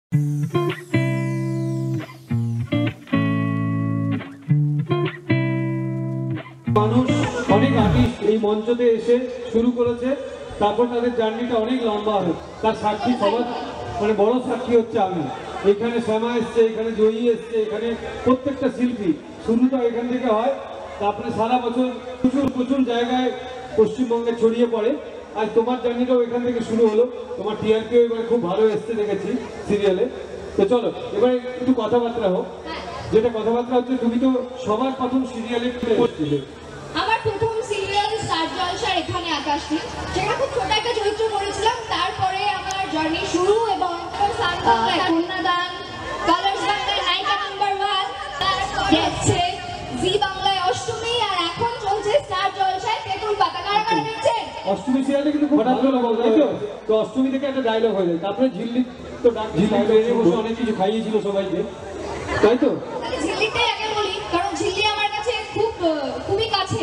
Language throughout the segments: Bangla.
মানুষ অনেক আর্টিস্ট এই মঞ্চতে এসে শুরু করেছে, তারপর তাদের জার্নিটা অনেক লম্বা হয়। তার সাক্ষী সবার মানে বড় সাক্ষী হচ্ছে আমি। এখানে শ্যামা এসছে, এখানে জয়ী এসছে, এখানে প্রত্যেকটা শিল্পী শুরুটা এখান থেকে হয়, তারপরে সারা বছর প্রচুর প্রচুর জায়গায় পশ্চিমবঙ্গে ছড়িয়ে পড়ে। আর তোমার জার্নিটাও এখান থেকে শুরু হলো। তোমার টিআরপিও এবার খুব ভালো এসছে দেখেছি সিরিয়ালে। তো চলো এবার একটু কথাবার্তা হোক। যেটা কথাবার্তা হচ্ছে, তুমি তো সবার প্রথম সিরিয়ালে করছিলে। আমার প্রথম সিরিয়াল স্টার জলসার এখানে আকাশদীপ, সেটা খুব ছোট একটা চরিত্র করেছিলাম। তারপরে আমার জার্নি শুরু এবং কন্যাদান, কালার্স বাংলায় নায়িকা নাম্বার 1, গেছে জি বাংলায় অষ্টমী, আর এখন চলছে স্টার জলসায় তেঁতুল পাতা। কারা কারা দেখছেন? অষ্টমী সিরিয়ালে কিন্তু হঠাৎ করে বলতে তাই তো? তো অষ্টমী থেকে একটা ডায়লগ হয়ে যায়, তারপরে ঝিল্লি তো বসে অনেক কিছু খাইয়েছিল সবাইকে, তাই তো? ঝিল্লিটাই আগে বলি, কারণ ঝিল্লি আমার কাছে খুবই কাছে।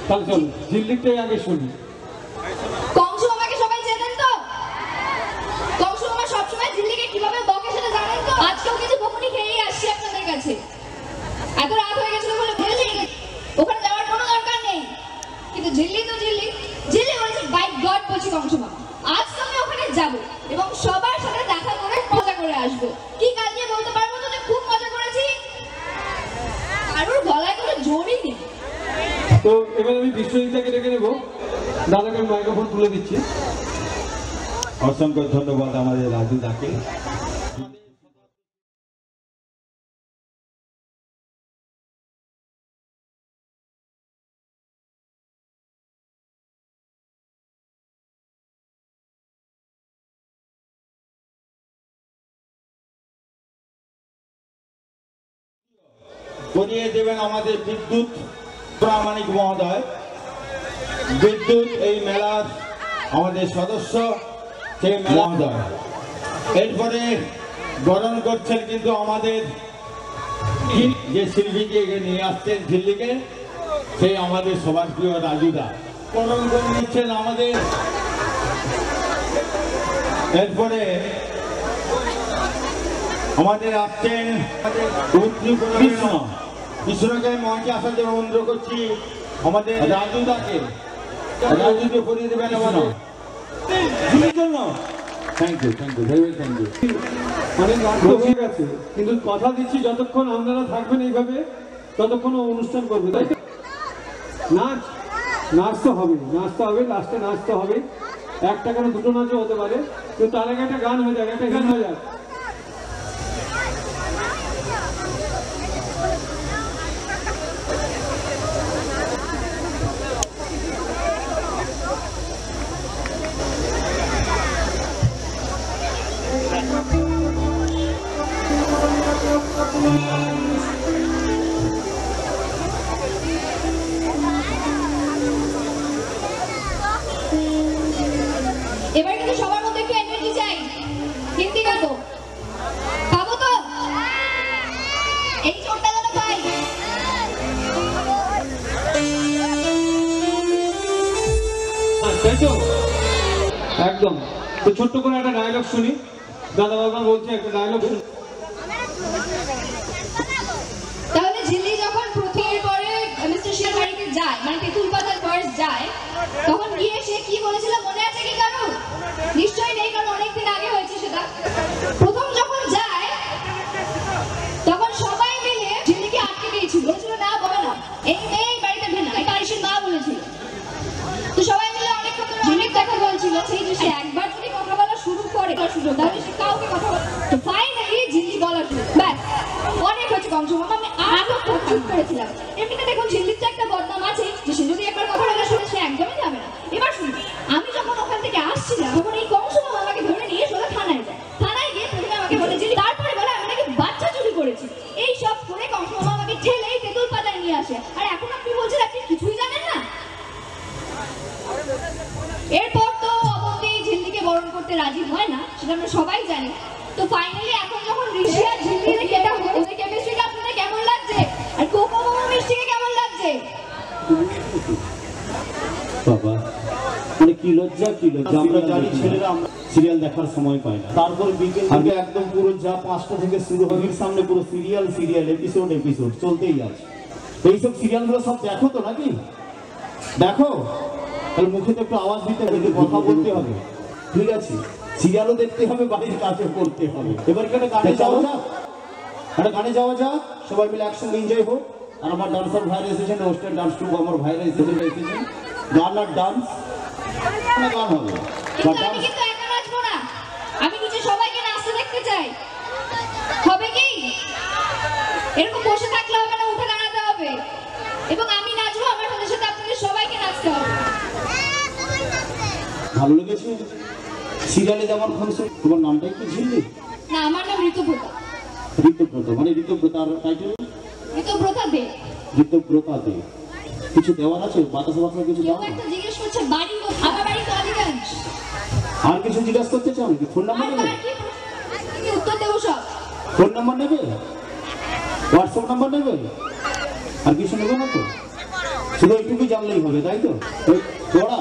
তাহলে চলো ঝিল্লিটাই আগে শুনি। কংস আমাকে সবাই চেনেন তো? কংস আমার সবসময় ঝিল্লিকে কিভাবে বকে সেটা জানেন তো? আজকেও কিছু বকুনি খেয়েই আসছি আপনাদের কাছে। এত রাত হয়ে গেছিল বলে বললি ওখানে যাওয়ার কোনো দরকার নেই, কিন্তু ঝিল্লি তো ঝিল্লি বলছে বাই গড বলছি কংস মামা, আজ তো আমি ওখানে যাব এবং সবার সাথে দেখা করে মজা করে আসবো। কি কাল দিয়ে বলতে পারবো তো যে খুব মজা করেছি? কারোর গলায় কোনো জোরই নেই। তো এবার আমি বিশ্বজিৎকে ডেকে নেবো, দাদাকে মাইক্রোফোন তুলে দিচ্ছি। অসংখ্য ধন্যবাদ আমাদের রাজু দাকে। করিয়ে দেবেন আমাদের বিদ্যুৎ প্রামাণিক মহোদয়। বিদ্যুৎ এই মেলার আমাদের সদস্য সেই মহোদয়। এরপরে বরণ করছেন কিন্তু আমাদের যে শিল্পীকে নিয়ে আসছেন ঝিল্লিকে, সেই আমাদের সবার প্রিয় রাজুদা বরণ করে নিচ্ছেন আমাদের। এরপরে আমাদের আসছেন কৃষ্ণকে মঞ্চে আসার জন্য অনুরোধ করছি আমাদের রাজুদাকে। রাজুকে করিয়ে দেবেন আমাদের জন্য। Thank you, very thank you. অনেক গান তো হয়ে গেছে, কিন্তু কথা দিচ্ছি যতক্ষণ আপনারা থাকবেন এইভাবে ততক্ষণ অনুষ্ঠান করবে, তাই তো? নাচ তো হবে, লাস্টে নাচ তো হবে। একটা কেন দুটো নাচও হতে পারে, কিন্তু তার আগে একটা গান হয়ে যাক, একটা গান হয়ে যাক। এবার কিন্তু সবার মধ্যে একটু এনার্জি চাই। হিন্দি গাবো, পাবো তো? এই চোটটা যেন পাই। তাই তো? একদম। তো ছোট্ট করে একটা ডায়লগ শুনি, দাদা বাবা বলছে একটা ডায়লগ শুনি। তাহলে ঝিল্লি যখন প্রথম পরে মিস্টার শিয়ার বাড়িতে যায়, মানে তেঁতুল পাতার ফার্স্ট যায়, তখন গিয়ে সে কি বলেছিল মনে আছে কি কারো? নিশ্চয়ই নেই, কারণ অনেকদিন আগে হয়েছে সেটা। প্রথম যখন যায় তখন সবাই মিলে ঝিল্লিকে আটকে দিয়েছিল, বলেছিল না বলে না, এই মেয়ে বাড়িতে ভেনা, এটা আরিশের মা বলেছিল। তো সবাই মিলে অনেক কথা বলছিল, সেই যে সে একবার যদি কথা বলা শুরু করে তাহলে সে কাউকে কথা বলে। তো ফাইনালি ঝিল্লি বলা শুরু, ব্যাস অনেক হচ্ছে কংস মামা, আমি আরো চুপ করেছিলাম। এমনিতে দেখুন ঝিল্লির তো একটা বদনাম আছে যে সে যদি একবার কথা বলা শুনে সে একদমই যাবে না। এবার শুনুন, আমি যখন ওখান থেকে আসছিলাম তখন এই কংস মামা আমাকে ধরে নিয়ে সোজা থানায় যায়। থানায় গিয়ে প্রথমে আমাকে বলে ঝিল্লি, তারপরে বলে আমি নাকি বাচ্চা চুরি করেছি। এই সব করে কংস মামা আমাকে ঠেলেই তেঁতুল পাতায় নিয়ে আসে। আর এখন আপনি বলছেন আপনি কিছুই জানেন না। এরপর তো অবন্তি ঝিল্লিকে বরণ করতে রাজি হয় না, সেটা আমরা সবাই জানি। তো ফাইনালি এখন যখন ঋষি আর ঝিল্লির এটা হয়, ওদের কেমিস্ট্রিটা আপনাদের কেমন লাগছে? আর কোকো মামা মিষ্টিকে কেমন লাগছে? বাবা মানে কি লজ্জা আমরা জানি ছেলেরা আমরা সিরিয়াল দেখার সময় পাই না, তারপর বিকেল থেকে একদম পুরো যা 5টা থেকে শুরু হবে সামনে পুরো সিরিয়াল এপিসোড চলতেই আছে। এইসব সিরিয়ালগুলো সব দেখো তো নাকি? দেখো, তাহলে মুখে তো একটু আওয়াজ দিতে হবে, কথা বলতে হবে, ঠিক আছে? সিরিয়ালও দেখতে হবে, বাড়ির কাজও করতে হবে। এবার এখানে গানে যাওয়া যাক, সবাই মিলে একসঙ্গে এনজয় হোক। আর আমার ডান্সার ভাইরা এসেছেন, ওয়েস্টার্ন ডান্স টু আমার ভাইরা এসেছেন, গান আর ডান্স, গান হবে। কিন্তু আমি কিন্তু একা নাচবো না, আমি নিচে সবাইকে নাচতে দেখতে চাই। হবে কি? এরকম বসে থাকলে হবে না, উঠে দাঁড়াতে হবে। এবং আমি নাচবো, আমার সাথে সাথে আপনাদের সবাইকে নাচতে হবে। ভালো লেগেছে সিরিয়ালে যেমন ফাংশন। তোমার নামটাই কি ঝিল্লি? না, আমার নাম ঋতুব্রতা। ঋতুব্রত মানে ঋতুব্রতার টাইটেল? ঋতুব্রতা দে। ঋতুব্রতা দে। কিছু দেওয়ার আছে? বাতাসা কিছু কেউ দাও? একটা জিজ্ঞেস করছে বাড়ি কোথায়? আমার বাড়ি কালীগঞ্জ। আর কিছু জিজ্ঞাসা করতে চাও নাকি? ফোন নাম্বার আর নেবে? তার কি উত্তর দেবো সব? ফোন নাম্বার নেবে? হোয়াটসঅ্যাপ নাম্বার নেবে? আর কিছু নেবে না তো? শুধু এইটুকু জানলেই হবে, তাই তো? পড়া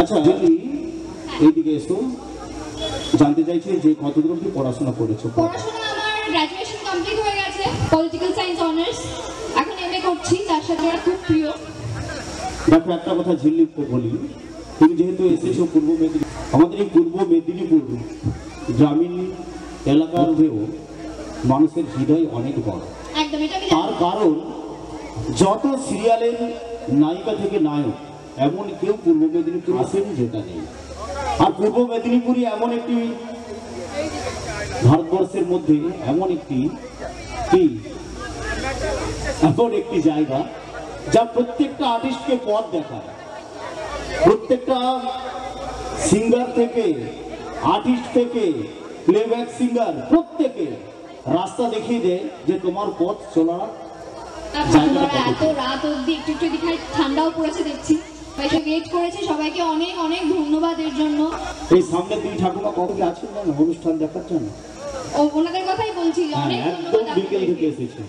আচ্ছা, যদি এইদিকে এসো, জানতে চাইছি যে কতদূর অবধি পড়াশোনা করেছো? পড়াশোনা আমার গ্র্যাজুয়েশন কমপ্লিট হয়ে গেছে, পলিটিক্যাল সায়েন্স অনার্স। এখন এমএ করছি, তার সাথে ওরা খুব প্রিয়। দেখো, একটা কথা ঝিল্লি বলি, তুমি যেহেতু এসেছো পূর্ব মেদিনীপুর, আমাদের এই পূর্ব মেদিনীপুর গ্রামীণ এলাকার হয়েও মানুষের হৃদয় অনেক বড়। একদম, এটা আমি তার কারণ যত সিরিয়ালের নায়িকা থেকে নায়ক এমন কেউ পূর্ব মেদিনীপুর আসেনি যেটা নেই। আর পূর্ব মেদিনীপুরই এমন একটি ভারতবর্ষের মধ্যে এমন একটি জায়গা যা প্রত্যেকটা আর্টিস্টকে পথ দেখায়, প্রত্যেকটা সিঙ্গার থেকে, আর্টিস্ট থেকে, প্লেব্যাক সিঙ্গার, প্রত্যেকে রাস্তা দেখিয়ে দেয় যে তোমার পথ চলার জায়গাটা। এত রাত অবধি একটু এদিকে ঠান্ডাও পড়েছে দেখছি, এসে ওয়েট করেছে। সবাইকে অনেক অনেক ধন্যবাদ এর জন্য। এই সামনে দুই ঠাকুমা কবে আছেন না অনুষ্ঠান দেখার জন্য? ওনাদের কথাই বলছি, অনেক একদম ধন্যবাদ বিকেল থেকে আপনাদেরকে। এসেছে।